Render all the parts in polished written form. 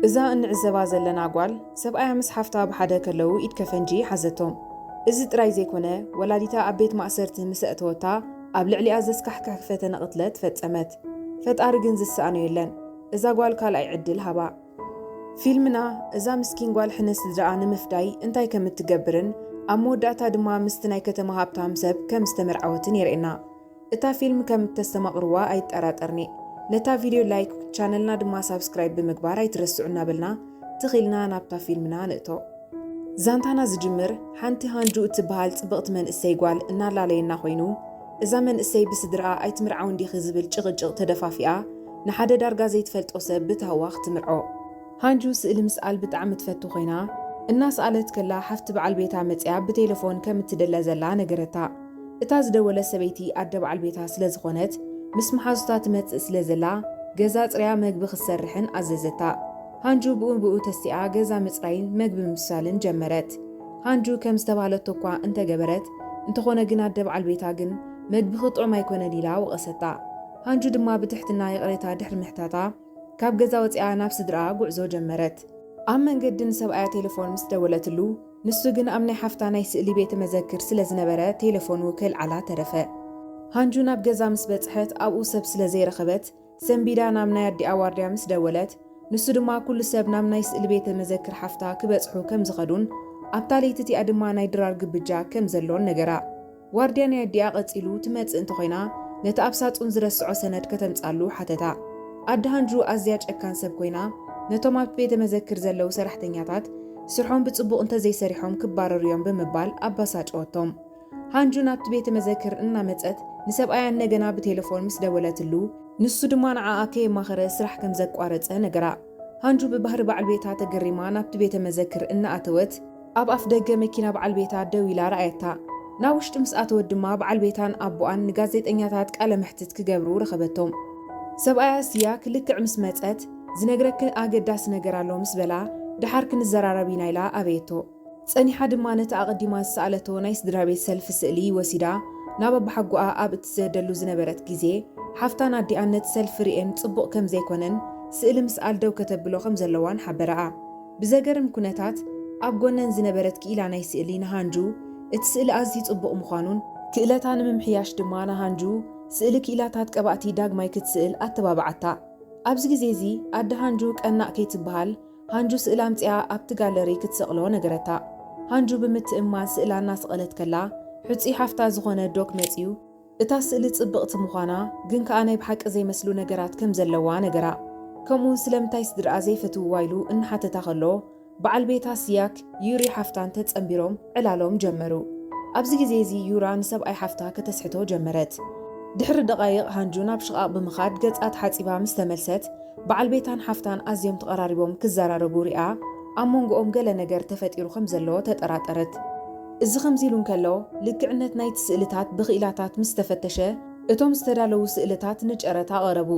إذا እንዕዘባ ዘለና ጓል ሰብኣያ ምስ ሓፍታ ብሓደ ከለው ኢድ ከፈንጂ ሓዘቶም እዚ ጥራይ ዘይኮነ ወላዲታ ኣብ ቤት ማእሰርቲ ምስ እተወታ ኣብ ልዕሊኣ ዘስካሕካሕ ፈተነ ቅትለት ፈጸመት ፈጣሪ ግን ዝሰኣኖ የለን እዛ ጓል ካልኣይ ዕድል ሃባ ፊልምና እዛ ምስኪን ጓል ሕነ ስድራኣ ንምፍዳይ እንታይ ከም እትገብርን ኣብ መወዳእታ ድማ ምስቲ ናይ ከተማ ሃብታም ሰብ ከም ዝተመርዓወትን የርእና እታ ፊልም ከም እተስተማቕርዋ ኣይጠራጠርኒ ነታ ቪድዮ ላይክ ቻነልና ድማ ሳብስክራይብ ብምግባር ኣይትረስዑና በልና ትኺልና ናብታ ፊልምና ንእቶ ዛንታና ዝጅምር ሓንቲ ሃንጁ እትበሃል ጽብቕቲ መንእሰይ ጓል እናላለየና ኮይኑ እዛ መንእሰይ ብስድራኣ ኣይትምርዓውን ዲኺ ዝብል ጭቕጭቕ ተደፋፊኣ ንሓደ ዳርጋ ዘይትፈልጦ ሰብ ብታህዋ ክትምርዖ ሃንጁ ስእሊ ምስኣል ብጣዕሚ ትፈቱ ኮይና እናሰኣለት ከላ ሓፍቲ በዓል ቤታ መፅያ ብቴሌፎን ከም እትደለ ዘላ ነገረታ እታ ዝደወለ ሰበይቲ ኣደ በዓል ቤታ ስለ ዝኾነት ምስ መሓዙታ ትመጽእ ስለ ዘላ ገዛ ጽርያ መግቢ ክሰርሕን ኣዘዘታ ሃንጁ ብኡ ተስቲኣ ገዛ ምጽራይን መግቢ ምብሳልን ጀመረት ሃንጁ ከም ዝተባሃለቶ እኳ እንተገበረት እንተኾነ ግን ኣደ በዓል ቤታ ግን መግቢ ክጥዑም ኣይኮነን ኢላ ወቐሰታ ሃንጁ ድማ ብትሕትና የቕሬታ ድሕሪ ምሕታታ ካብ ገዛ ወፂኣ ናብ ስድራኣ ጉዕዞ ጀመረት ኣብ መንገዲ ንሰብኣያ ቴሌፎን ምስ ደወለትሉ ንሱ ግን ኣብ ናይ ሓፍታ ናይ ስእሊ ቤተ መዘክር ስለ ዝነበረ ቴሌፎኑ ከልዓላ ተረፈ ሃንጁ ናብ ገዛ ምስ በጽሐት ኣብኡ ሰብ ስለ ዘይረኸበት ሰንቢዳ ናብ ናይ ኣዲኣ ዋርድያ ምስ ደወለት ንሱ ድማ ኩሉ ሰብ ናብ ናይ ስእሊ ቤተ መዘክር ሓፍታ ክበጽሑ ከም ዝኸዱን ኣብታ ለይቲ እቲኣ ድማ ናይ ድራር ግብጃ ከም ዘሎን ነገራ ዋርድያ ናይ ኣዲኣ ቀጺሉ ትመጽእ እንተኾይና ነቲ ኣብ ሳጹን ዝረስዖ ሰነድ ከተምጻሉ ሓተታ ኣዲ ሃንጁ ኣዝያ ጨካን ሰብ ኮይና ነቶም ኣብቲ ቤተ መዘክር ዘለው ሰራሕተኛታት ስርሖም ብጽቡቕ እንተዘይሰሪሖም ክባረሩ እዮም ብምባል ኣባሳጨወቶም ሃንጁ ናብቲ ቤተ መዘክር እናመጸት ንሰብኣያ ነገና ብቴሌፎን ምስ ደወለትሉ ንሱ ድማ ንዓኣ ከየማኸረ ስራሕ ከም ዘቋረጸ ነገራ ሃንጁ ብባህሪ በዓል ቤታ ተገሪማ ናብቲ ቤተ መዘክር እናኣተወት ኣብ ኣፍ ደገ መኪና በዓል ቤታ ደው ኢላ ረኣየታ ናብ ውሽጢ ምስ ኣተወት ድማ በዓል ቤታን ኣቦኣን ንጋዜጠኛታት ቃለ መሕትት ክገብሩ ረኸበቶም ሰብኣያ ስያ ክልክዕ ምስ መጸት ዝነግረክ ኣገዳሲ ነገር ኣሎ ምስ በላ ድሓር ክንዘራረብ ኢና ኢላ ኣበየቶ ጸኒሓ ድማ ነቲ ኣቐዲማ ዝሰኣለቶ ናይ ስድራ ቤት ሰልፊ ስእሊ ወሲዳ ናብ ኣቦሓጉኣ ኣብ እትዘደሉ ዝነበረት ግዜ ሓፍታን ኣዲኣን ነቲ ሰልፊ ርኤን ጽቡቕ ከም ዘይኮነን ስእሊ ምስኣል ደው ከተብሎ ከም ዘለዋን ሓበረኣ ብዘገርም ኩነታት ኣብ ጎነን ዝነበረት ክኢላ ናይ ስእሊ ንሃንጁ እቲ ስእሊ ኣዝዩ ጽቡቕ ምዃኑን ክእለታ ንምምሕያሽ ድማ ንሃንጁ ስእሊ ክኢላታት ቀባእቲ ዳግማይ ክትስእል ኣተባብዓታ ኣብዚ ግዜ እዚ ኣዲ ሃንጁ ቀናእ ከይትበሃል ሃንጁ ስእላ ኣምፅኣ ኣብቲ ጋለሪ ክትሰቕሎ ነገረታ ሃንጁ ብምትእማን ስእላ እናሰቐለት ከላ ሕፁ ሓፍታ ዝኾነ ዶክ መፂዩ እታ ስእሊ ጽብቕቲ ምዃና ግን ከኣ ናይ ብሓቂ ዘይመስሉ ነገራት ከም ዘለዋ ነገራ ከምኡ ስለምንታይ ስድራኣ ዘይፈትውዋ ኢሉ እናሓተታ ከሎ በዓል ቤታ ስያክ ዩሪ ሓፍታን ተጸንቢሮም ዕላሎም ጀመሩ ኣብዚ ግዜ እዚ ዩራ ንሰብኣይ ሓፍታ ከተስሕቶ ጀመረት ድሕሪ ደቓይቕ ሃንጁ ናብ ሽቓቕ ብምኻድ ገጻት ሓፂባ ምስ ተመልሰት በዓል ቤታን ሓፍታን ኣዝዮም ተቐራሪቦም ክዘራረቡ ሪኣ ኣብ መንጎኦም ገለ ነገር ተፈጢሩ ከም ዘለዎ ተጠራጠረት እዚ ከምዚ ኢሉ እንከሎ ልክዕነት ናይቲ ስእልታት ብኽኢላታት ምስ ተፈተሸ እቶም ዝተዳለዉ ስእልታት ንጨረታ ቀረቡ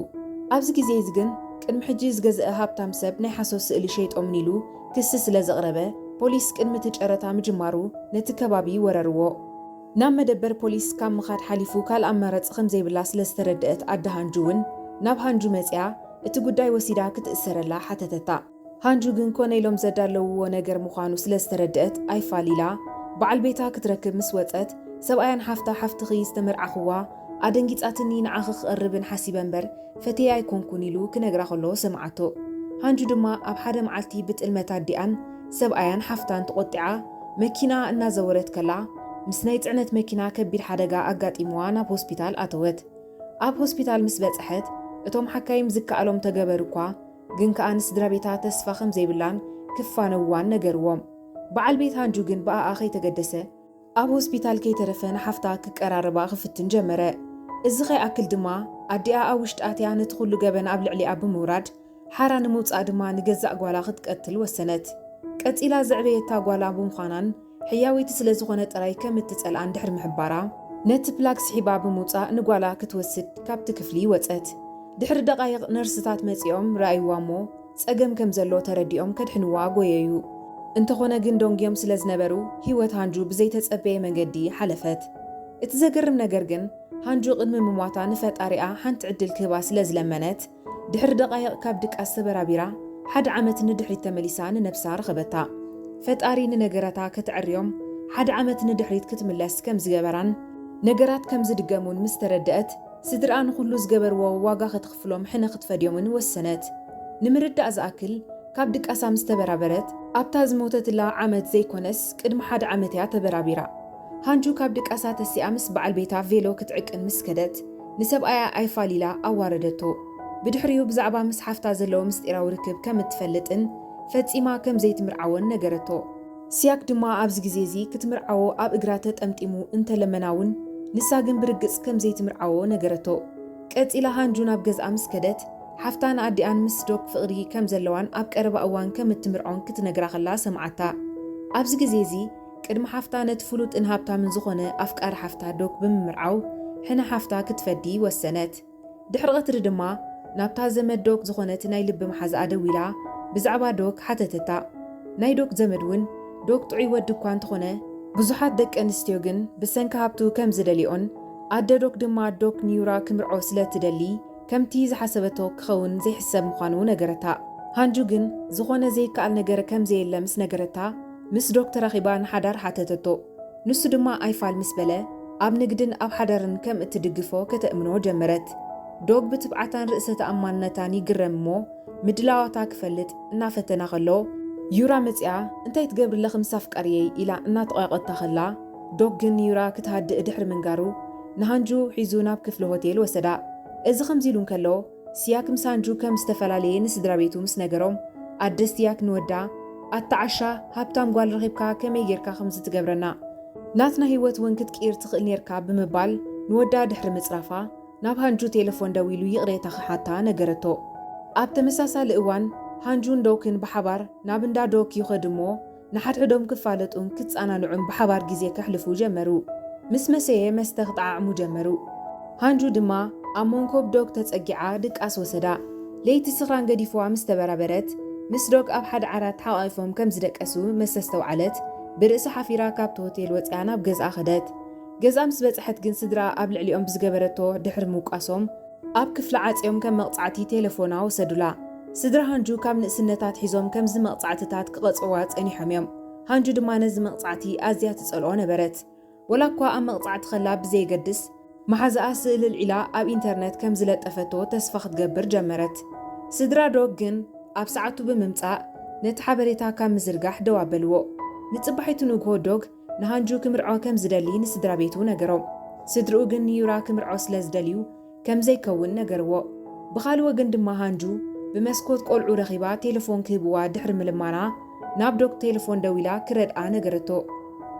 ኣብዚ ግዜ እዚ ግን ቅድሚ ሕጂ ዝገዝአ ሃብታም ሰብ ናይ ሓሶት ስእሊ ሸይጦምን ኢሉ ክሲ ስለ ዘቕረበ ፖሊስ ቅድሚ እቲ ጨረታ ምጅማሩ ነቲ ከባቢ ወረርዎ ናብ መደበር ፖሊስ ካብ ምኻድ ሓሊፉ ካልእ ኣማራፂ ከም ዘይብላ ስለ ዝተረድአት ኣዲ ሃንጁ እውን ናብ ሃንጁ መፅያ እቲ ጉዳይ ወሲዳ ክትእሰረላ ሓተተታ ሃንጁ ግን ኮነ ኢሎም ዘዳለውዎ ነገር ምዃኑ ስለ ዝተረድአት ኣይፋሊላ በዓል ቤታ ክትረክብ ምስ ወፀት ሰብኣያን ሓፍቲ ዝተመርዓኽዋ ኣደንጊጻትኒ ንዓኺ ክቐርብን ሓሲበ እምበር ፈትየ ኣይኮንኩን ኢሉ ክነግራ ከሎ ሰምዓቶ ሃንጁ ድማ ኣብ ሓደ መዓልቲ ብጥልመት ኣዲኣን ሰብኣያን ሓፍታን ተቖጢዓ መኪና እናዘወረት ከላ ምስ ናይ ጽዕነት መኪና ከቢድ ሓደጋ ኣጋጢምዋ ናብ ሆስፒታል ኣተወት ኣብ ሆስፒታል ምስ በጽሐት እቶም ሓካይም ዝከኣሎም ተገበሩ እኳ ግን ከኣ ንስድራ ቤታ ተስፋ ከም ዘይብላን ክፋነዋን ነገርዎም በዓል ቤት ሃንጁ ግን ብኣኣ ከይተገደሰ ኣብ ሆስፒታል ከይተረፈ ንሓፍታ ክቀራረባ ክፍትን ጀመረ እዚ ኸይኣክል ድማ ኣዲኣ ኣብ ውሽጢ ኣትያ ነቲ ኩሉ ገበን ኣብ ልዕሊኣ ብምውራድ ሓራ ንምውፃእ ድማ ንገዛእ ጓላ ክትቀትል ወሰነት ቀፂላ ዘዕበየታ ጓላ ብምዃናን ሕያወይቲ ስለ ዝኾነ ጥራይ ከም እትጸልኣን ድሕሪ ምሕባራ ነቲ ፕላግ ስሒባ ብምውፃእ ንጓላ ክትወስድ ካብቲ ክፍሊ ወፀት ድሕሪ ደቓይቕ ነርስታት መፂኦም ረኣይዋ እሞ ጸገም ከም ዘሎ ተረዲኦም ከድሕንዋ ጎየዩ እንተኾነ ግን ዶንግዮም ስለ ዝነበሩ ህይወት ሃንጁ ብዘይተጸበየ መንገዲ ሓለፈት እቲ ዘገርም ነገር ግን ሃንጁ ቅድሚ ምሟታ ንፈጣሪኣ ሓንቲ ዕድል ክህባ ስለ ዝለመነት ድሕሪ ደቓይቕ ካብ ድቃስ ተበራቢራ حد عمت ندحريت تمليسان نفسها رخبتا فتاري ننجراتا كتعريوم حد عمت ندحريت كتملس كم زجبران نجرات كم زدقمون مستردأت سدران كله زجبر وواجا ختخفلهم حنا ختفديومن والسنة نمرد أزاكل كابدك أسام استبرابرت أبتاز موتت لا عمت زي كونس قدم حد عمتها تبرابيرا هانجو كابدك أسات السيامس بعل بيتا فيلو كتعك المسكدت نسب أي فاليلا أواردتو بدحريو بزعبا مسحفتا زلو مستيراو ركب كم تفلتن فتيما كم زي تمرعون نجرتو سياك دما أبز جزيزي كتمرعو أب إجراتت أمتيمو انت لمناون نساقن برقص كم زي تمرعو نجرتو كت إلى هانجونا بجز أمس كدت حفتان عديان مسدوك فقري كم زلوان أب قرب أوان كم تمرعون كتنجرا خلا سمعتا أبز جزيزي كدم حفتان تفلوت إنهابتا من زخونة أفكار حفتا دوك بمرعو حنا حفتا كتفدي والسنات دحرغت ردما نابتا زمد دوك زخونة ناي لب محاز أدويلا بزعبا دوك حتتتا ناي دوك زمدون دوك تعي ودكوان تخونه بزحات دك أنستيوغن بسنك هابتو كم زدليون أدى دوك دما دوك نيورا كمرعو سلا تدلي كم تيز حسبتو كخون زي حساب مخانو نجرتا هانجوغن زخونه زي كأل نجر كم زي اللمس نجرتا مس دوك تراخيبان حدار حتتتو نسو دما أيفال مسبلة أب نقدن أب حدارن كم اتدقفو كتأمنو جمرت دوك بتبعتان رئسة أمانتاني قرمو مدلاواتا كفلت نافتنا غلو يورا متيا انتي تقبر لخم صفق أريي إلا إنا تقاقت تخلا دوك جن يورا كتهد دحر منقارو نهانجو حيزونا بكفل هوتيل وسدا إذا خمزيلون كلو سياك مسانجو كم استفلالي نسدرابيتو مسنقروم أدستياك نودا التعشى هابتام قوال رغيبكا كمي يركا خمز تقبرنا ناتنا هيوت وين كتكير تخل نيركا بمبال نودا دحر مصرافا ناب هانجو تليفون داويلو يقريتا حتى نقرتو أب تمساسا لإوان هانجون دوكن بحبار نابندا دوك يخدمو نحد عدوم كفالتهم كتسانا نعم بحبار جزيه كحلفو جمرو مسمسيه مستغطع مجمرو هانجو دما أمونكو بدوك تتسقعا دك أسوسدا ليت السخران قديفوا مستبرابرت مس دوك أب حد عرات حوايفهم كم زدك أسو مستستوعلت برئس حفيرا كابتو هوتيل وطعنا بجز أخدت جز أمس بتحت جن صدرا قبل عليهم بزجبرتو دحر موقاسهم أب كفل عاصيهم كم مقطعتي تليفونا وسدولا صدرا هانجو كم نسنتات حيزهم كم زم مقطعتات كقصوات أني حميم هانجو دما نز مقطعتي أزيات تسألون برت ولا كوا أم مقطعت خلاب زي قدس محاز أسئل العلا أب إنترنت كم زلت أفتو تسفخ تجبر جمرت صدرا دوك جن أب ساعتو بممتع نتحبريتا كم مزرقح دوابلو نتصبحيتو نقو دوك نهانجو كمرعو كم زدلي نسدرا بيتو نقرو صدرو جن يورا كمرعو سلازدليو كم زي كون نقرو بخالو جن دما هانجو بمسكوت قلعو رخيبا تليفون كيبوا دحر ملمانا ناب دوك تليفون دويلا كرد نقرتو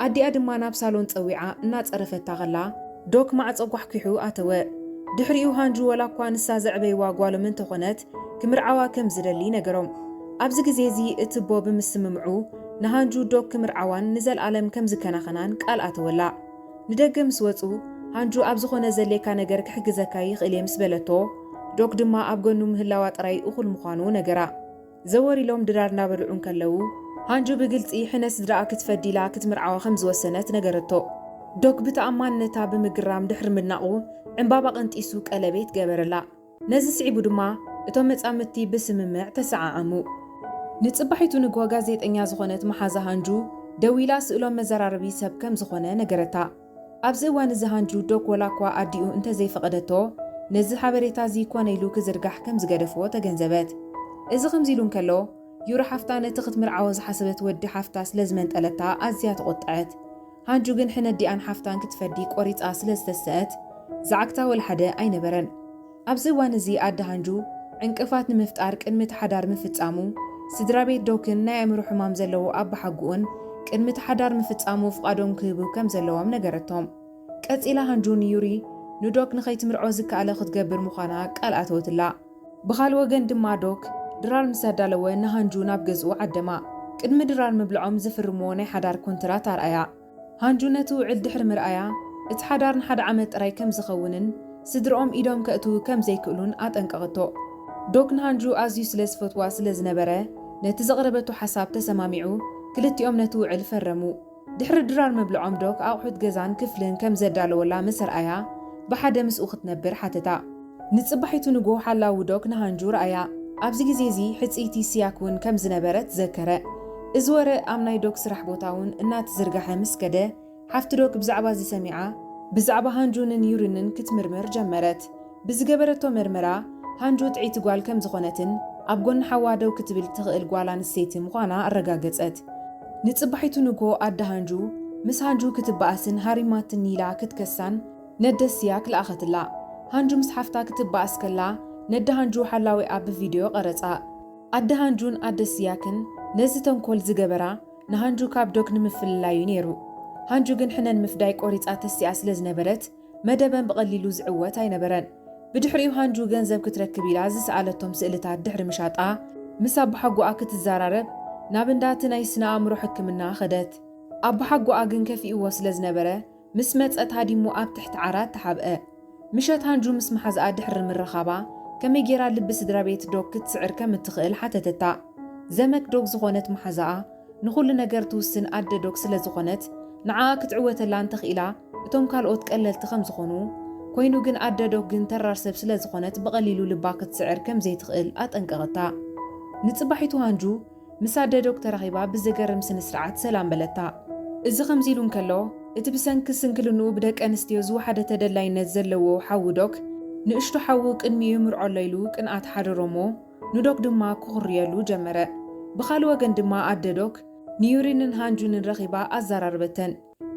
أدي أدما ناب صالون تصويعا الناس عرفت تغلا دوك مع تصبح كيحو أتوا دحريو هانجو ولا كوان السازع بيوا قوالو من تخونت كمرعوا كم زدلي نقروم أبزق زيزي اتبو بمسممعو نهانجو دوك كمرعوان نزل عالم كم زكنا خنان قال أتولا ندقم سوتو هانجو أبزخو نزل ليكا نقر كحقزكا يخيلي مسبلتو دوك دما أبغنو مهلاوات راي أخل مخانو نقرا زوري لهم درارنا برعون كاللو هانجو بقلتي حنا سدراء كتفديلا كتمرعوا 5 سنات نقرتو دوك بتأمان نتا بمقرام دحر مناقو عمبابا قنت إسوك ألبيت قابرلا نزي سعيبو دما اتوم متأمتي بسممع تسعامو نتصبحيتو نقوا غازيت انيا زخونت محازا هانجو دويلا سئلوم مزراربي سب كم زخونه نقرتا أبزي وان زهانجو دوك ولا كوا أديو انت زي فقدتو نزي حبريتا زي كوانيلو كزرقح كم زقدفو تجنزبت إذا خمزيلون كلو يورا حفتانة تخت مرعوز حسبت ودي حفتاس لازمنت ألتا أزيات قطعت هانجو جن حنا دي أن حفتان كتفديك قريت أسلس تسات زعكتا والحدا أين برن أبزي وان زي أد هانجو عنكفات نمفتارك إن متحدار مفتامو سدرابيت دوكن نايم روح مام زلو أب حقون كن متحدار مفتامو فقادهم كيبو كم زلوهم نقرتهم كأت إلى هانجو نيوري ندوك نخيت مرعوزك على خد جبر مخانا قال أتوت لا بخال وجن دما دوك درال مسادلو نهانجو نابجزو عدما قدم درال مبلعهم زفرموني حدار كونترات رأيا هانجو نتو عد حر مرأيا اتحدارن حد عمت راي كم زخونن سدرهم إيدهم كأتو كم زي كلون أتنقغتو دوك نهانجو أزيو سلس فتوا سلز نبره نتزغربتو حساب تسماميعو كلتيوم نتو عل فرمو دحر درال مبلعهم دوك أوحد جزان كفلن كم زدالو ولا مسر آيا بحدا مسؤخت نبر حتتا نتصبحيتو نقو حلاو دوك نهانجو رأيا ኣብዚ ግዜ እዚ ሕፅኢቲ ስያክ እውን ከም ዝነበረት ዘከረ። እዚ ወረ ኣብ ናይ ዶክ ስራሕ ቦታ እውን እናተዝርጋሐ ምስ ከደ ሓፍቲ ዶክ ብዛዕባ ዝሰሚዓ ብዛዕባ ሃንጁንን ዩሪንን ክትምርምር ጀመረት። ብዝገበረቶ ምርመራ ሃንጁ ጥዒቲ ጓል ከም ዝኾነትን ኣብ ጎኒ ሓዋ ደው ክትብል ትኽእል ጓል ኣንስተይቲ ምዃና ኣረጋገፀት። ንፅባሒቱ ንጎ ኣደ ሃንጁ ምስ ሃንጁ ክትበኣስን ሃሪማትን ኢላ ክትከሳን ነደ ስያክ ለኣኸትላ። ሃንጁ ምስ ሓፍታ ክትበኣስ ከላ ነደ ሃንጁ ሓላዊኣ ብቪድዮ ቀረፃ። ኣደ ሃንጁን ኣደ ስያክን ነዚ ተንኮል ዝገበራ ንሃንጁ ካብ ዶክ ንምፍልላዩ ነይሩ። ሃንጁ ግን ሕነን ምፍዳይ ቆሪፃ ተሲኣ ስለ ዝነበረት መደበን ብቐሊሉ ዝዕወት ኣይነበረን። ብድሕሪኡ ሃንጁ ገንዘብ ክትረክብ ኢላ ዝሰኣለቶም ስእልታት ድሕሪ ምሻጣ ምስ ኣቦሓጓኣ ክትዘራረብ ናብ እንዳቲ ናይ ስነ ኣእምሮ ሕክምና ኸደት። ኣቦሓጓኣ ግን ከፊእዎ ስለ ዝነበረ ምስ መፀት ሃዲሙ ኣብ ትሕቲ ዓራት ተሓብአ። ምሸት ሃንጁ ምስ መሓዝኣ ድሕሪ ምረኻባ ከመይ ጌራ ልቢ ስድራ ቤት ዶክ ክትስዕር ከም እትኽእል ሓተተታ። ዘመክ ዶክ ዝኾነት መሓዝኣ ንኹሉ ነገር ትውስን ኣደ ዶክ ስለ ዝኾነት ንዓኣ ክትዕወተላ እንተኽኢላ እቶም ካልኦት ቀለልቲ ከም ዝኾኑ ኮይኑ ግን ኣደ ዶክ ግን ተራር ሰብ ስለ ዝኾነት ብቐሊሉ ልባ ክትስዕር ከም ዘይትኽእል ኣጠንቀቐታ። ንፅባሒቱ ሃንጁ ምስ ኣደ ዶክ ተራኺባ ብዘገርም ስነ ስርዓት ሰላም በለታ። እዚ ከምዚ ኢሉ እንከሎ እቲ ብሰንኪ ስንክልንኡ ብደቂ ኣንስትዮ ዝወሓደ ተደላይነት ዘለዎ ሓዊ ዶክ ንእሽቶ ሓዊ ቅድሚኡ ምርዖሎ ኢሉ ቅንኣት ሓደሮሞ ንዶክ ድማ ክኽርየሉ ጀመረ። ብኻልእ ወገን ድማ ኣደ ዶክ ንዩሪንን ሃንጁንን ረኺባ ኣዘራርበተን።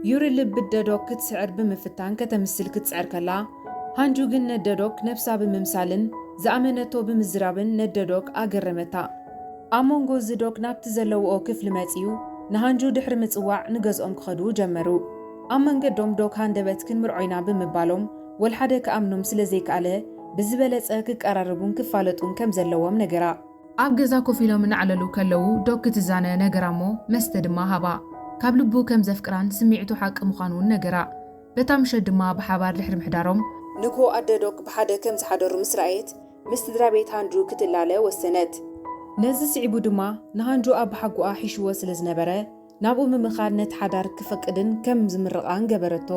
ዩሪን ልቢ ኣደ ዶክ ክትስዕር ብምፍታን ከተምስል ክትስዕር ከላ ሃንጁ ግን ነደ ዶክ ነፍሳ ብምምሳልን ዝኣመነቶ ብምዝራብን ነደ ዶክ ኣገረመታ። ኣብ መንጎ እዚ ዶክ ናብቲ ዘለውኦ ክፍሊ መፂኡ ንሃንጁ ድሕሪ ምፅዋዕ ንገዝኦም ክኸዱ ጀመሩ። ኣብ መንገዶም ዶክ ሃንደበት ክንምርዖይና ብምባሎም ወልሓደ ክኣምኖም ስለ ዘይከኣለ ብዝበለፀ ክቀራርቡን ክፋለጡን ከም ዘለዎም ነገራ። ኣብ ገዛ ኮፍ ኢሎም እናዕለሉ ከለዉ ዶክ ክትዛነ ነገራ እሞ መስተ ድማ ሃባ። ካብ ልቡ ከም ዘፍቅራን ስሚዕቱ ሓቂ ምዃኑን ነገራ። በታ ምሸት ድማ ብሓባር ድሕሪ ምሕዳሮም ንጎ ኣደ ዶክ ብሓደ ከም ዝሓደሩ ምስ ረኣየት ምስ ስድራ ቤት ሃንጁ ክትላለ ወሰነት። ነዚ ስዒቡ ድማ ንሃንጁ ኣብ ሓጉኣ ሒሽዎ ስለ ዝነበረ ናብኡ ምምኻድ ነቲ ሓዳር ክፈቅድን ከም ዝምርቓን ገበረቶ።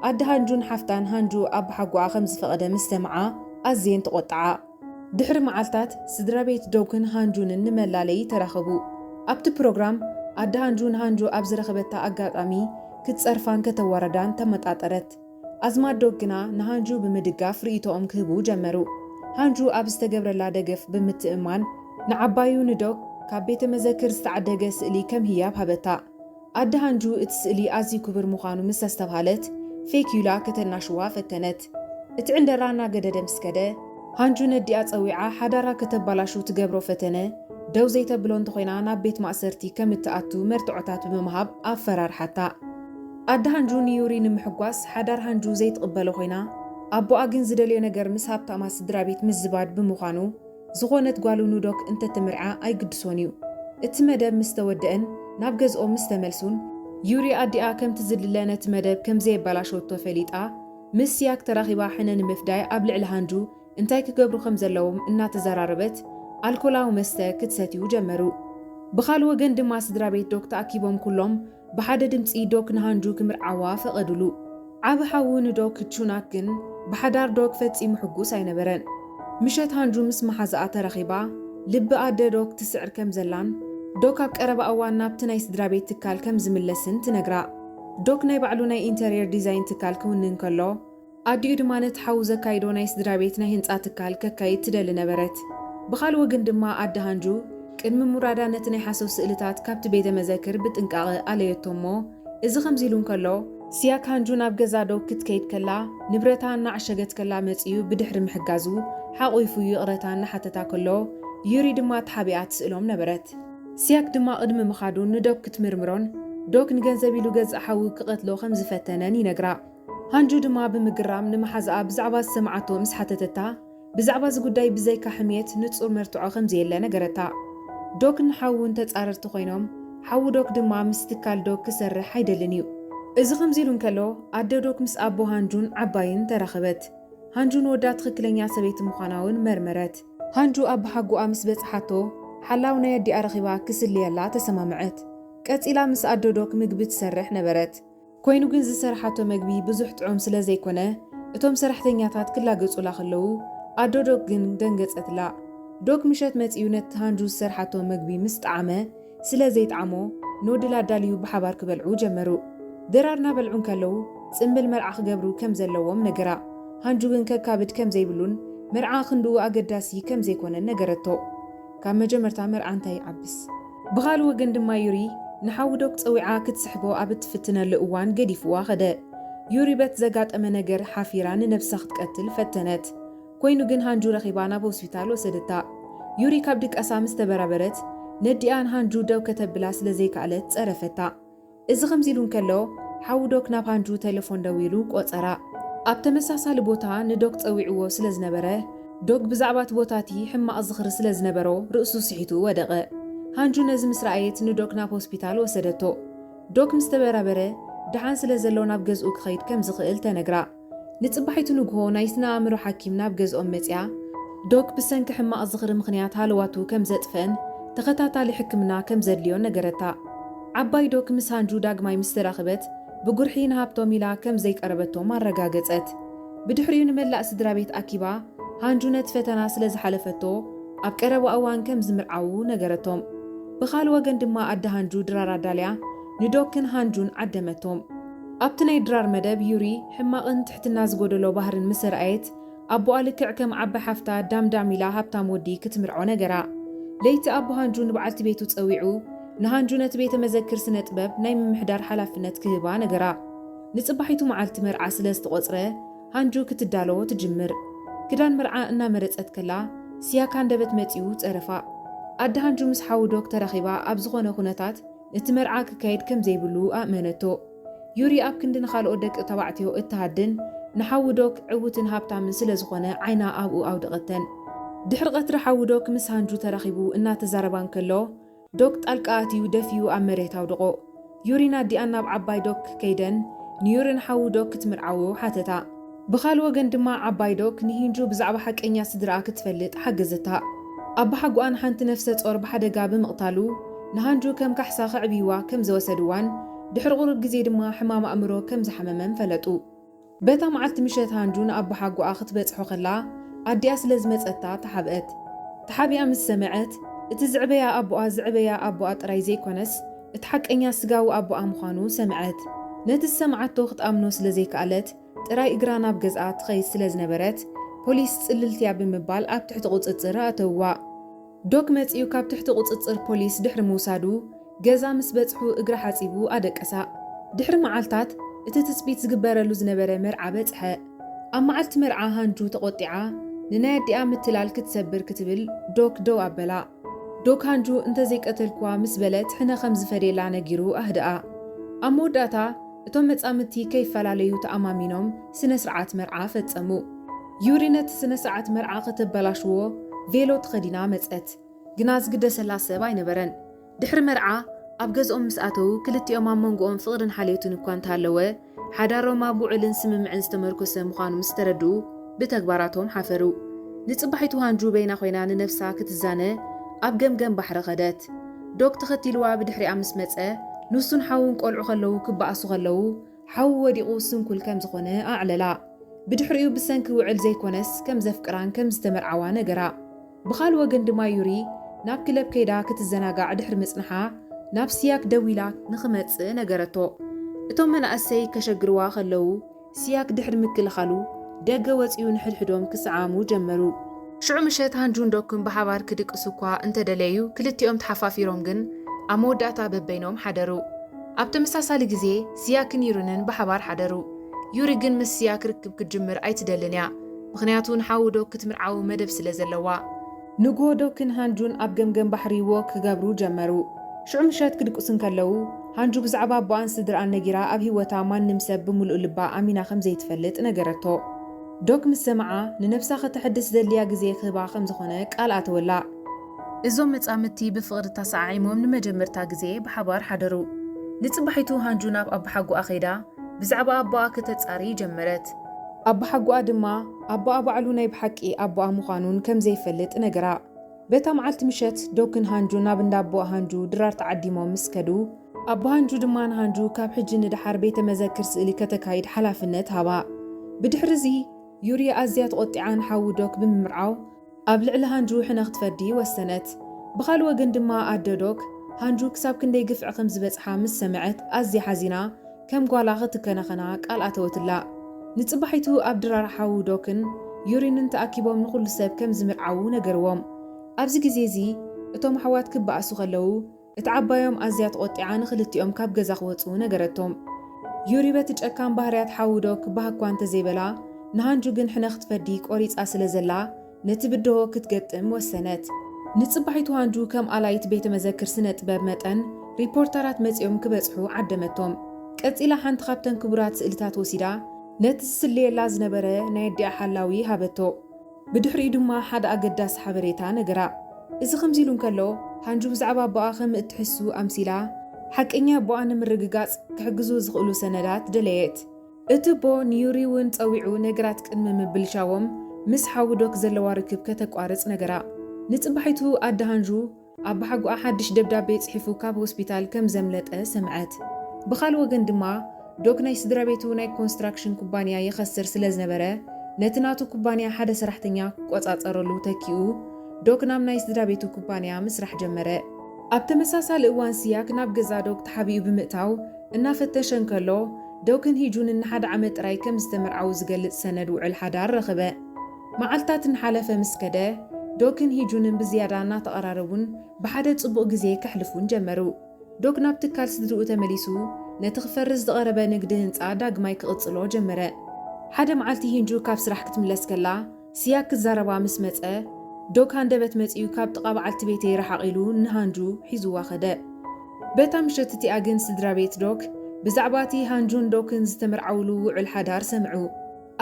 ኣደ ሃንጁን ሓፍታን ሃንጁ ኣብ ሓጉኣ ከም ዝፈቐደ ምስ ሰምዓ ኣዝየን ተቖጥዓ። ድሕሪ መዓልታት ስድራ ቤት ዶክን ሃንጁንን ንመላለይ ተራኸቡ። ኣብቲ ፕሮግራም ኣደ ሃንጁ ንሃንጁ ኣብ ዝረኸበታ ኣጋጣሚ ክትፀርፋን ከተዋረዳን ተመጣጠረት። ኣዝማድ ዶክ ግና ንሃንጁ ብምድጋፍ ርእቶኦም ክህቡ ጀመሩ። ሃንጁ ኣብ ዝተገብረላ ደገፍ ብምትእማን ንዓባዩ ንዶክ ካብ ቤተ መዘክር ዝተዓደገ ስእሊ ከም ህያብ ሃበታ። ኣደ ሃንጁ እቲ ስእሊ ኣዝዩ ክቡር ምዃኑ ምስ ኣስተብሃለት ፌክዩላ ከተናሽዋ ፈተነት። እቲ ዕንደራ እናገደደ ምስ ከደ ሃንጁ ነዲኣ ፀዊዓ ሓዳራ ከተባላሹ ትገብሮ ፈተነ ደው ዘይተብሎ እንተኾይና ናብ ቤት ማእሰርቲ ከም እትኣቱ መርትዖታት ብምሃብ ኣፈራርሓታ። ኣደ ሃንጁ ንዩሪ ንምሕጓስ ሓዳር ሃንጁ ዘይትቕበሎ ኮይና ኣቦኣ ግን ዝደልዮ ነገር ምስ ሃብታማ ስድራ ቤት ምዝባድ ብምዃኑ ዝኾነት ጓሉ ንዶክ እንተትምርዓ ኣይግድሶን እዩ። እቲ መደብ ምስ ተወድአን ናብ ገዝኦም ምስ ተመልሱን ዩሪ ኣዲኣ ከምቲ ዝድለ ነቲ መደብ ከም ዘየበላሸቶ ፈሊጣ ምስ ስያክ ተራኺባ ሕነ ንምፍዳይ ኣብ ልዕሊ ሃንጁ እንታይ ክገብሩ ከም ዘለዎም እናተዘራረበት ኣልኮላዊ መስተ ክትሰትዩ ጀመሩ። ብኻልእ ወገን ድማ ስድራ ቤት ዶክ ተኣኪቦም ኩሎም ብሓደ ድምፂ ዶክ ንሃንጁ ክምርዓዋ ፈቐድሉ። ዓብ ሓዊ ንዶክ ቹናክ ግን ብሓዳር ዶክ ፈፂሙ ሕጉስ ኣይነበረን። ምሸት ሃንጁ ምስ መሓዝኣ ተረኺባ ልቢ ኣደ ዶክ ትስዕር ከም ዘላን ዶክ ኣብ ቀረባ እዋን ናብቲ ናይ ስድራ ቤት ትካል ከም ዝምለስን ትነግራ። ዶክ ናይ ባዕሉ ናይ ኢንተርየር ዲዛይን ትካል ክውንን ከሎ ኣዲኡ ድማ ነቲ ሓዊ ዘካይዶ ናይ ስድራ ቤት ናይ ህንፃ ትካል ከካይድ ትደሊ ነበረት። ብኻልእ ወገን ድማ ኣደ ሃንጁ ቅድሚ ሙራዳ ነቲ ናይ ሓሶብ ስእልታት ካብቲ ቤተ መዘክር ብጥንቃቐ ኣለየቶ እሞ እዚ ከምዚ ኢሉ እንከሎ ስያክ ሃንጁ ናብ ገዛ ዶክ ክትከይድ ከላ ንብረታ እናዓሸገት ከላ መፂኡ ብድሕሪ ምሕጋዙ ሓቑፉ ይቕረታ እናሓተታ ከሎ ዩሪ ድማ ተሓቢኣ ትስእሎም ነበረት። ስያክ ድማ ቅድሚ ምኻዱ ንዶክ ክትምርምሮን ዶክ ንገንዘብ ኢሉ ገዛ ሓዊ ክቐትሎ ከም ዝፈተነን ይነግራ። ሃንጁ ድማ ብምግራም ንመሓዝኣ ብዛዕባ ዝሰማዓቶ ምስ ሓተተታ ብዛዕባ እዚ ጉዳይ ብዘይካ ሕምየት ንጹር መርትዖ ከም ዘየለ ነገረታ። ዶክ ንሓውን ተጻረርቲ ኮይኖም ሓዊ ዶክ ድማ ምስ ትካል ዶክ ክሰርሕ ኣይደልን እዩ። እዚ ከምዚ ኢሉ እንከሎ ኣደ ዶክ ምስ ኣቦ ሃንጁን ዓባይን ተራኸበት። ሃንጁ ንወዳ ትኽክለኛ ሰበይቲ ምዃና እውን መርመረት። ሃንጁ ኣብ ሓጉኣ ምስ በፅሓቶ ሓላው ናይ ኣዲኣ ረኺባ ክስልየላ ተሰማምዐት። ቀፂላ ምስ ኣደ ዶክ ምግቢ ትሰርሕ ነበረት። ኮይኑ ግን ዝሰርሓቶ መግቢ ብዙሕ ጥዑም ስለ ዘይኮነ እቶም ሰራሕተኛታት ክላገጹላ ከለዉ ኣደ ዶክ ግን ደንገጸትላ። ዶክ ምሸት መጽኡ ነቲ ሃንጁ ዝሰርሓቶ ምግቢ ምስ ጣዕመ ስለ ዘይጣዕሞ ንወድላ ዳልዩ ብሓባር ክበልዑ ጀመሩ። ድራር እናበልዑን ከለዉ ጽምብል መርዓ ክገብሩ ከም ዘለዎም ነገራ። ሃንጁ ግን ከካብድ ከም ዘይብሉን መርዓ ክንድኡ ኣገዳሲ ከም ዘይኮነን ነገረቶ። ካብ መጀመርታ መርዓ እንታይ ይዓብስ። ብኻልእ ወገን ድማ ዩሪ ንሓዊ ዶክ ፀዊዓ ክትስሕቦ ኣብ እትፍትነሉ እዋን ገዲፍዋ ኸደ። ዩሪ በት ዘጋጠመ ነገር ሓፊራ ንነብሳ ክትቀትል ፈተነት። ኮይኑ ግን ሃንጁ ረኺባ ናብ ሆስፒታል ወሰደታ። ዩሪ ካብ ድቃሳ ምስ ተበራበረት ነዲኣን ሃንጁ ደው ከተብላ ስለ ዘይከኣለት ፀረፈታ። እዚ ከምዚ ኢሉ እንከሎ ሓዊ ዶክ ናብ ሃንጁ ቴሌፎን ደው ኢሉ ቆፀራ። ኣብ ተመሳሳሊ ቦታ ንዶክ ፀዊዕዎ ስለ ዝነበረ ዶክ ብዛዕባ እቲ ቦታቲ ሕማቕ ዝኽሪ ስለ ዝነበሮ ርእሱ ስሒቱ ወደቐ። ሃንጁ ነዚ ምስ ረኣየት ንዶክ ናብ ሆስፒታል ወሰደቶ። ዶክ ምስ ተበራበረ ድሓን ስለ ዘሎ ናብ ገዝኡ ክኸይድ ከም ዝኽእል ተነግራ። ንጽባሒቱ ንግሆ ናይ ስነ ኣእምሮ ሓኪም ናብ ገዝኦም መጽያ ዶክ ብሰንኪ ሕማቕ ዝኽሪ ምኽንያት ሃልዋቱ ከም ዘጥፈን ተኸታታሊ ሕክምና ከም ዘድልዮ ነገረታ። ዓባይ ዶክ ምስ ሃንጁ ዳግማይ ምስ ተራኸበት ብጉርሒ ንሃብቶም ኢላ ከም ዘይቀረበቶም ኣረጋገጸት። ብድሕሪኡ ንመላእ ስድራ ቤት ኣኪባ ሃንጁ ነቲ ፈተና ስለ ዝሓለፈቶ ኣብ ቀረባ እዋን ከም ዝምርዓው ነገረቶም። ብኻልእ ወገን ድማ ኣደ ሃንጁ ድራር ኣዳልያ ንዶክን ሃንጁን ዓደመቶም። ኣብቲ ናይ ድራር መደብ ዩሪ ሕማቕን ትሕትና ዝጎደሎ ባህርን ምስ ረኣየት ኣቦኣ ልክዕ ከም ዓባይ ሓፍታ ዳምዳም ኢላ ሃብታም ወዲ ክትምርዖ ነገራ። ለይቲ ኣቦ ሃንጁ ንበዓልቲ ቤቱ ፀዊዑ ንሃንጁ ነቲ ቤተ መዘክር ስነ ጥበብ ናይ ምምሕዳር ሓላፍነት ክህባ ነገራ። ንጽባሒቱ መዓልቲ መርዓ ስለ ዝተቖፅረ ሃንጁ ክትዳለዎ ትጅምር። ክዳን መርዓ እናመረፀት ከላ ሲያካ እንደበት መጺኡ ፀረፋ። ኣደ ሃንጁ ምስ ሓዊ ዶክ ተራኺባ ኣብ ዝኾነ ኩነታት እቲ መርዓ ክካየድ ከም ዘይብሉ ኣእመነቶ። ዩሪ ኣብ ክንዲ ንኻልኦት ደቂ ተባዕትዮ እትሃድን ንሓዊ ዶክ ዕውትን ሃብታምን ስለ ዝኾነ ዓይና ኣብኡ ኣውደቐተን። ድሕሪ ቀትሪ ሓዊ ዶክ ምስ ሃንጁ ተራኺቡ እናተዛረባን ከሎ ዶክ ጣልቃ ኣትዩ ደፊኡ ኣብ መሬት ኣውድቆ። ዩሪ ናዲኣ ናብ ዓባይ ዶክ ከይደን ንዩሪን ሓዊ ዶክ ክትምርዓዎ ሓተታ። ብኻልእ ወገን ድማ ዓባይ ዶክ ንሂንጁ ብዛዕባ ሓቀኛ ስድራኣ ክትፈልጥ ሓገዘታ። ኣባ ሓጓኣን ሓንቲ ነፍሰ ጾር ብሓደጋ ብምቕታሉ ንሃንጁ ከም ካሕሳ ኸዕብይዋ ከም ዘወሰድዋን ድሕሪ ቁሩብ ግዜ ድማ ሕማም ኣእምሮ ከም ዝሓመመን ፈለጡ። በታ መዓልቲ ምሸት ሃንጁ ንኣባ ሓጓኣ ክትበጽሖ ኸላ ኣዲኣ ስለ ዝመጸታ ተሓብአት። ተሓቢኣ ምስ ሰምዐት እቲ ዝዕበያ ኣቦኣ ጥራይ ዘይኮነስ እቲ ሓቀኛ ስጋዊ ኣቦኣ ምዃኑ ሰምዐት። ነቲ ሰምዓቶ ክትኣምኖ ስለ ዘይከኣለት ጥራይ እግራ ናብ ገዝኣ ትኸይድ ስለ ዝነበረት ፖሊስ ጽልልትያ ብምባል ኣብ ትሕቲ ቁፅጽር ኣተውዋ። ዶክ መጺኡ ካብ ትሕቲ ቁፅጽር ፖሊስ ድሕሪ ምውሳዱ ገዛ ምስ በጽሑ እግራ ሓጺቡ ኣደቀሳ። ድሕሪ መዓልታት እቲ ትጽቢት ዝግበረሉ ዝነበረ መርዓ በጽሐ። ኣብ መዓልቲ መርዓ ሃንጁ ተቖጢዓ ንናይ ኣዲኣ ምትላል ክትሰብር ክትብል ዶክ ደው ኣበላ። ዶክ ሃንጁ እንተዘይቀተልኳ ምስ በለት ሕነ ከም ዝፈደላ ነጊሩ ኣህድኣ። ኣብ መወዳእታ እቶም መጻምድቲ ከይፈላለዩ ተኣማሚኖም ስነ ስርዓት መርዓ ፈጸሙ። ዩሪ ነቲ ስነ ስርዓት መርዓ ከተበላሽዎ ቬሎ ተኸዲና መጸት። ግና ዝግደሰላ ሰብ ኣይነበረን። ድሕሪ መርዓ ኣብ ገዝኦም ምስ ኣተው ክልቲኦም ኣብ መንጎኦም ፍቕርን ሓልዮትን እኳ እንተሃለወ ሓዳሮም ኣብ ውዕልን ስምምዕን ዝተመርኮሰ ምዃኑ ምስ ተረድኡ ብተግባራቶም ሓፈሩ። ንጽባሒቱ ሃንጁ በይና ኮይና ንነፍሳ ክትዛነ ኣብ ገምገም ባሕሪ ኸደት። ዶክ ተኸቲልዋ ብድሕሪኣ ምስ መጸ ንሱን ሓውን ቆልዑ ከለዉ ክበኣሱ ከለዉ ሓዊ ወዲቑ ስንኩል ከም ዝኾነ ኣዕለላ። ብድሕሪኡ ብሰንኪ ውዕል ዘይኮነስ ከም ዘፍቅራን ከም ዝተመርዓዋ ነገራ። ብኻልእ ወገን ድማ ዩሪ ናብ ክለብ ከይዳ ክትዘናጋዕ ድሕሪ ምጽንሓ ናብ ሲያክ ደው ኢላ ንኽመጽእ ነገረቶ። እቶም መናእሰይ ከሸግርዋ ከለዉ ሲያክ ድሕሪ ምክልኻሉ ደገ ወፂኡ ንሕድሕዶም ክሰዓሙ ጀመሩ። ሽዑ ምሸት ሃንጁን ዶክን ብሓባር ክድቅሱ እኳ እንተደለዩ ክልቲኦም ተሓፋፊሮም ግን ኣብ መወዳእታ በበይኖም ሓደሩ። ኣብ ተመሳሳሊ ግዜ ሲያክን ዩሪንን ብሓባር ሓደሩ። ዩሪ ግን ምስ ሲያክ ርክብ ክትጅምር ኣይትደልን እያ። ምኽንያቱ ንሓዊ ዶክ ክትምርዓዊ መደብ ስለ ዘለዋ። ንግሆ ዶክን ሃንጁን ኣብ ገምገም ባሕሪ ወክ ክገብሩ ጀመሩ። ሽዑ ምሸት ክድቅሱን ከለዉ ሃንጁ ብዛዕባ ኣቦኣን ስድራን ነጊራ ኣብ ህይወታ ማንም ሰብ ብምሉእ ልባ ኣሚና ከም ዘይትፈልጥ ነገረቶ። ዶክ ምስ ሰምዓ ንነፍሳ ከተሕድስ ዘድልያ ግዜ ክህባ ከም ዝኾነ ቃል ኣተወላ። እዞም መጻምድቲ ብፍቕሪ ተሰዓዒሞም ንመጀመርታ ግዜ ብሓባር ሓደሩ። ንጽባሒቱ ሃንጁ ናብ ኣባ ሓጓኣ ኸይዳ ብዛዕባ ኣቦኣ ከተጻሪ ጀመረት። ኣባ ሓጓኣ ድማ ኣቦኣ ባዕሉ ናይ ብሓቂ ኣቦኣ ምዃኑን ከም ዘይፈልጥ ነገራ። በታ መዓልቲ ምሸት ዶክን ሃንጁ ናብ እንዳ ኣቦኣ ሃንጁ ድራር ተዓዲሞም ምስ ከዱ ኣቦ ሃንጁ ድማ ንሃንጁ ካብ ሕጂ ንድሓር ቤተ መዘክር ስእሊ ከተካይድ ሓላፍነት ሃባ። ብድሕሪ እዚ ዩሪ ኣዝያ ተቖጢዓ ንሓዊ ዶክ ብምምርዓው ኣብ ልዕሊ ሃንጁ ሕነ ክትፈዲ ወሰነት። ብኻልእ ወገን ድማ ኣደ ዶክ ሃንጁ ክሳብ ክንደይ ግፍዕ ከም ዝበፅሓ ምስ ሰምዐት ኣዝያ ሓዚና ከም ጓላ ክትከናኸና ቃል ኣተወትላ። ንፅባሒቱ ኣብ ድራር ሓዉ ዶክን ዩሪንን ተኣኪቦም ንኹሉ ሰብ ከም ዝምርዓዉ ነገርዎም። ኣብዚ ግዜ እዚ እቶም ኣሕዋት ክበኣሱ ከለዉ እቲ ዓባዮም ኣዝያ ተቆጢዓ ንኽልቲኦም ካብ ገዛ ክወፁ ነገረቶም። ዩሪ በቲ ጨካን ባህርያት ሓዉ ዶክ ባህኳ እንተዘይበላ ንሃንጁ ግን ሕነ ክትፈዲ ቆሪፃ ስለ ዘላ ነቲ ብድሆ ክትገጥም ወሰነት። ንፅባሒቱ ሃንጁ ከም ኣላይት ቤተ መዘክር ስነ ጥበብ መጠን ሪፖርተራት መፂኦም ክበፅሑ ዓደመቶም። ቀፂላ ሓንቲ ካብተን ክቡራት ስእልታት ወሲዳ ነቲ ዝስልየላ ዝነበረ ናይ ኣዲኣ ሓላዊ ሃበቶ። ብድሕሪኡ ድማ ሓደ ኣገዳሲ ሓበሬታ ነገራ። እዚ ከምዚ ኢሉ እንከሎ ሃንጁ ብዛዕባ ኣቦኣ ከም እትሕሱ ኣምሲላ ሓቀኛ ኣቦኣ ንምርግጋፅ ክሕግዙ ዝኽእሉ ሰነዳት ደለየት። እቲ ቦ ንዩሪ እውን ፀዊዑ ነገራት ቅድሚ ምብልሻዎም ምስ ሓዊ ዶክ ዘለዋ ርክብ ከተቋርፅ ነገራ። ንፅባሒቱ ኣደ ሃንጁ ኣብ ባሓጉኣ ሓድሽ ደብዳቤ ፅሒፉ ካብ ሆስፒታል ከም ዘምለጠ ሰምዐት። ብኻልእ ወገን ድማ ዶክ ናይ ስድራ ቤቱ ናይ ኮንስትራክሽን ኩባንያ ይኸስር ስለ ዝነበረ ነቲ ናቱ ኩባንያ ሓደ ሰራሕተኛ ክቆፃፀረሉ ተኪኡ ዶክ ናብ ናይ ስድራ ቤቱ ኩባንያ ምስራሕ ጀመረ። ኣብ ተመሳሳሊ እዋን ስያክ ናብ ገዛ ዶክ ተሓቢኡ ብምእታው እናፈተሸ እንከሎ ዶክን ሂጁንን ንሓደ ዓመት ጥራይ ከም ዝተመርዓዉ ዝገልጽ ሰነድ ውዕል ሓዳር ረኸበ። መዓልታት ንሓለፈ ምስ ከደ ዶክን ሂጁንን ብዝያዳ እናተቐራረቡን ብሓደ ጽቡቕ ግዜ ከሕልፉን ጀመሩ። ዶክ ናብ ትካል ስድርኡ ተመሊሱ ነቲ ክፈርስ ዝቐረበ ንግዲ ህንፃ ዳግማይ ክቕጽሎ ጀመረ። ሓደ መዓልቲ ሂንጁ ካብ ስራሕ ክትምለስ ከላ ስያክ ክዛረባ ምስ መፀ ዶክ ሃንደበት መፂኡ ካብ ጥቓ በዓልቲ ቤተ ይረሓቕ ኢሉ ንሃንጁ ሒዙዋ ኸደ። በታ ምሸት እቲኣ ግን ስድራ ቤት ዶክ ብዛዕባ እቲ ሃንጁን ዶክን ዝተመርዓውሉ ውዕል ሓዳር ሰምዑ።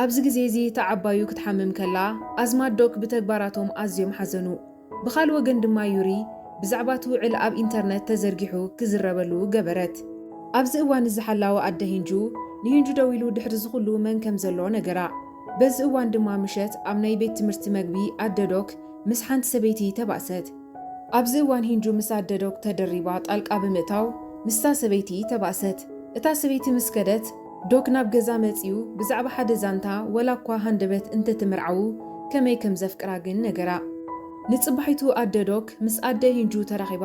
ኣብዚ ግዜ እዚ ተዓባዩ ክትሓምም ከላ ኣዝማት ዶክ ብተግባራቶም ኣዝዮም ሓዘኑ። ብኻልእ ወገን ድማ ዩሪ ብዛዕባ እቲ ውዕል ኣብ ኢንተርነት ተዘርጊሑ ክዝረበሉ ገበረት። ኣብዚ እዋን እዚ ሓላዊ ኣደ ሂንጁ ንሂንጁ ደው ኢሉ ድሕሪ ዝኹሉ መን ከም ዘሎ ነገራ። በዚ እዋን ድማ ምሸት ኣብ ናይ ቤት ትምህርቲ መግቢ ኣደ ዶክ ምስ ሓንቲ ሰበይቲ ተባእሰት። ኣብዚ እዋን ሂንጁ ምስ ኣደ ዶክ ተደሪባ ጣልቃ ብምእታው ምስታ ሰበይቲ ተባእሰት። እታ ሰበይቲ ምስ ከደት ዶክ ናብ ገዛ መፂኡ ብዛዕባ ሓደ ዛንታ ወላ እኳ ሃንደበት እንተትምርዓዉ ከመይ ከም ዘፍቅራ ግን ነገራ። ንፅባሒቱ ኣደ ዶክ ምስ ኣደ ሂንጁ ተራኺባ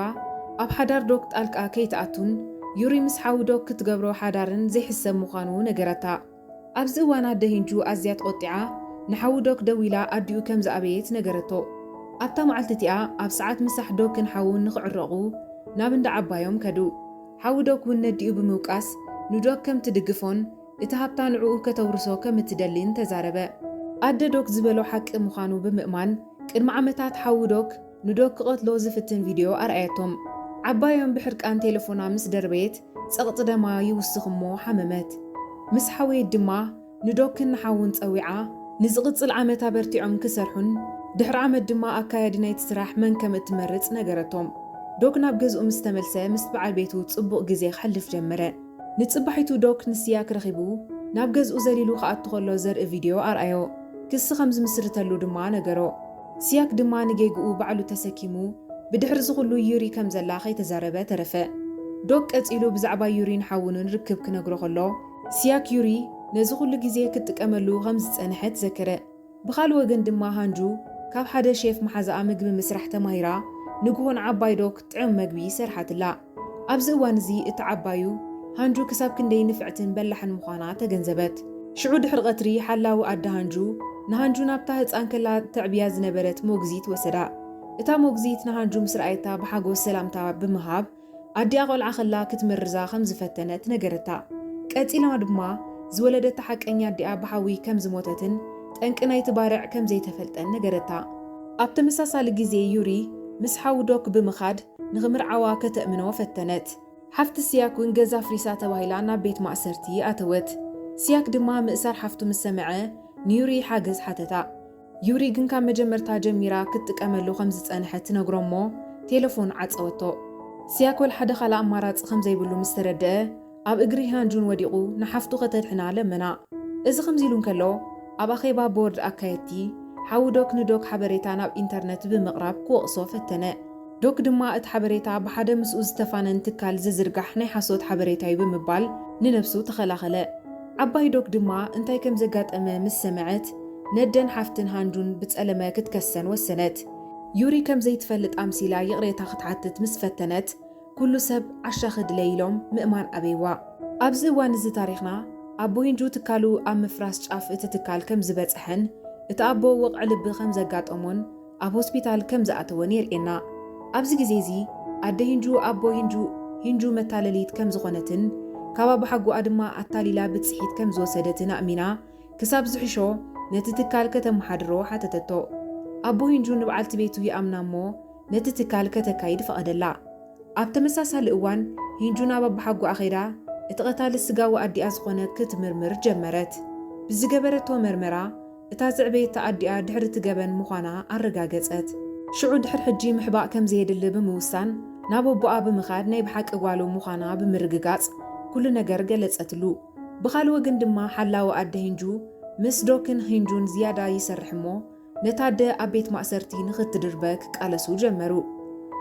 ኣብ ሓዳር ዶክ ጣልቃ ከይተኣቱን ዩሪ ምስ ሓዊ ዶክ ክትገብሮ ሓዳርን ዘይሕሰብ ምዃኑ ነገረታ። ኣብዚ እዋን ኣደ ሂንጁ ኣዝያ ተቆጢዓ ንሓዊ ዶክ ደው ኢላ ኣዲኡ ከም ዝኣበየት ነገረቶ። ኣብታ መዓልቲ እቲኣ ኣብ ሰዓት ምሳሕ ዶክን ሓውን ንኽዕረቑ ናብ እንዳ ዓባዮም ከዱ። ሓዊ ዶክ እውን ነዲኡ ብምውቃስ ንዶክ ከም ትድግፎን እቲ ሃብታ ንዕኡ ከተውርሶ ከም እትደሊን ተዛረበ። ኣደ ዶክ ዝበሎ ሓቂ ምዃኑ ብምእማን ቅድሚ ዓመታት ሓዊ ዶክ ንዶክ ክቐትሎ ዝፍትን ቪድዮ ኣርኣየቶም። ዓባዮም ብሕርቃን ቴሌፎና ምስ ደርበየት ፀቕጢ ደማ ይውስኽ እሞ ሓመመት። ምስ ሓወየት ድማ ንዶክን ንሓውን ፀዊዓ ንዝቕፅል ዓመት ኣበርቲዖም ክሰርሑን ድሕሪ ዓመት ድማ ኣካያዲ ናይቲ ስራሕ መን ከም እትመርፅ ነገረቶም። ዶክ ናብ ገዝኡ ምስ ተመልሰ ምስ በዓል ቤቱ ጽቡቕ ግዜ ክሕልፍ ጀመረ። ንፅባሒቱ ዶክ ንስያክ ረኺቡ ናብ ገዝኡ ዘሊሉ ከኣቱ ከሎ ዘርኢ ቪድዮ ኣርኣዮ። ክሲ ከም ዝምስርተሉ ድማ ነገሮ። ስያክ ድማ ንጌግኡ ባዕሉ ተሰኪሙ ብድሕሪ ዝኹሉ ዩሪ ከም ዘላ ከይተዛረበ ተረፈ። ዶክ ቀፂሉ ብዛዕባ ዩሪን ሓውንን ርክብ ክነግሮ ከሎ ስያክ ዩሪ ነዚ ኩሉ ግዜ ክትጥቀመሉ ከም ዝፀንሐት ዘከረ። ብኻልእ ወገን ድማ ሃንጁ ካብ ሓደ ሼፍ መሓዛኣ ምግቢ ምስራሕ ተማሂራ ንግሆን ዓባይ ዶክ ጥዑም መግቢ ሰርሓትላ። ኣብዚ እዋን እዚ እቲ ዓባዩ ሃንጁ ክሳብ ክንደይ ንፍዕትን በላሕን ምዃና ተገንዘበት። ሽዑ ድሕሪ ቀትሪ ሓላዊ ኣደ ሃንጁ ንሃንጁ ናብታ ህፃን ከላ ተዕብያ ዝነበረት ሞግዚት ወሰዳ። እታ ሞግዚት ንሃንጁ ምስ ረኣየታ ብሓጎስ ሰላምታ ብምሃብ ኣዲኣ ቆልዓ ከላ ክትምርዛ ከም ዝፈተነት ነገረታ። ቀፂላ ድማ ዝወለደታ ሓቀኛ ኣዲኣ ብሓዊ ከም ዝሞተትን ጠንቂ ናይቲ ባርዕ ከም ዘይተፈልጠን ነገረታ። ኣብ ተመሳሳሊ ግዜ ዩሪ ምስ ሓዊ ዶክ ብምኻድ ንኽምርዓዋ ከተእምኖ ፈተነት። ሓፍቲ ስያክ እውን ገዛ ፍሪሳ ተባሂላ ናብ ቤት ማእሰርቲ ኣተወት። ስያክ ድማ ምእሳር ሓፍቱ ምስ ሰምዐ ንዩሪ ሓገዝ ሓተታ። ዩሪ ግን ካብ መጀመርታ ጀሚራ ክትጥቀመሉ ከም ዝፀንሐት ትነግሮ እሞ ቴሌፎን ዓፀወቶ። ስያክ ወል ሓደ ካልእ ኣማራፂ ከም ዘይብሉ ምስ ተረድአ ኣብ እግሪ ሃንጁን ወዲቑ ንሓፍቱ ከተድሕና ለመና። እዚ ከምዚ ኢሉ እንከሎ ኣብ ኣኼባ ቦርድ ኣካየድቲ ሓዊ ዶክ ንዶክ ሓበሬታ ናብ ኢንተርነት ብምቕራብ ክወቕሶ ፈተነ። ዶክ ድማ እቲ ሓበሬታ ብሓደ ምስኡ ዝተፋነን ትካል ዝዝርጋሕ ናይ ሓሶት ሓበሬታ እዩ ብምባል ንነፍሱ ተኸላኸለ። ዓባይ ዶክ ድማ እንታይ ከም ዘጋጠመ ምስ ሰምዐት ندن حفتن هانجون بتسألما كتكسن وسنت يوري كم زي تفلت أمسيلا يغريتا ختحتت مسفتنت كل سب عشاخد ليلهم مئمان أبيوا أبزوان زي تاريخنا أبو هنجو تكالو أم مفراس شاف اتتكال كم زبتحن اتأبو وقع لب خمزة قات أمون أب هوسبيتال كم زأتوان يرئينا أبز جزيزي أده هنجو أبو هنجو متالليت كم زغنتن كابا بحقو أدما أتاليلا بتسحيت كم زوسدتنا أمينا كساب زحشو نتتكال كتم حدرو حتى تتو أبو هنجو نبعالت بيتو يأمنا مو نتتكال كتكايد فقدلا أبتا مساسا لأوان هنجو نابا بحقو أخيرا اتغتال السقاو أدي أزغونا كتمرمر جمرت بزقبرتو مرمرا اتازع بيت تأدي دحر تقبن مخانا الرقاقزت شعو دحر حجي محباء كم زيد اللي بموسان نابو بقى بمخاد نايب حق أقوالو مخانا بمرقاقز كل نجر قلت أتلو بخالو قندما حلاو أدي هنجو مسدوكن هنجون زيادة يسرحمو نتادة أبيت مأسرتين خط دربك قالسو جمرو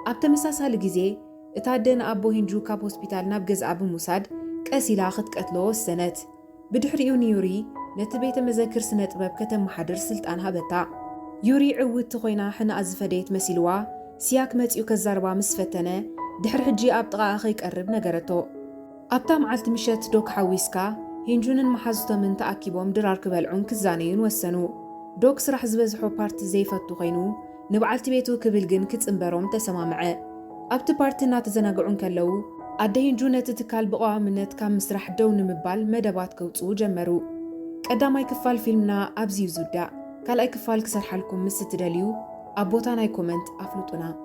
أبتا مساسا لجيزي اتادة أبو هنجو كاب هوسبيتال نابجز أبو موساد كأسيلا خط قتلو السنة بدحريو نيوري نتبيت مذاكر سنة باب كتم محادر سلطان هابتا يوري عود تخوينا حنا أزفديت مسيلوا سياك متيو كزاربا مسفتنا دحر حجي أبطغا أخيك قرب نقرتو أبتا معلت مشت دوك حويسكا هنجونن محازتو من تأكيبهم درار كبالعون كزانيون وسنو دوك سرح زبزحو بارت زيفتو خينو نبعلت بيتو كبلجن كتنبروم تسمامعه أبت بارتنا تزناقعون كاللو أده هنجونة تتكال بقوا منت كام مسرح دون مبال مدبات كوتسو جمرو قداماي كفال فيلمنا أبزيو زودا كالاي كفال كسرح لكم مستدليو أبوتاناي كومنت أفلوتونا